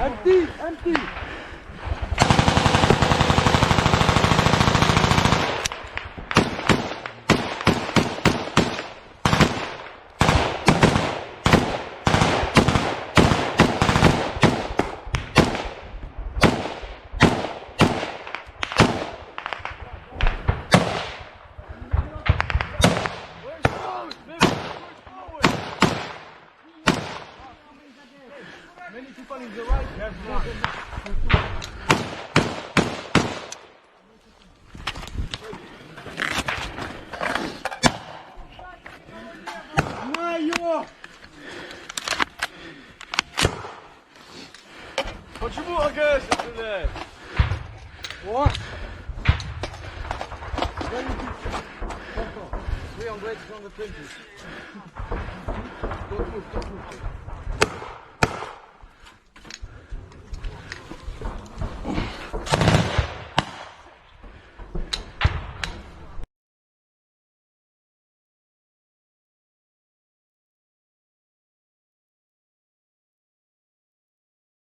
Empty, empty. Many people in the right. There's one. Maio! Почему АГС стреляет? О! We on wait on the 20. Don't move, don't move.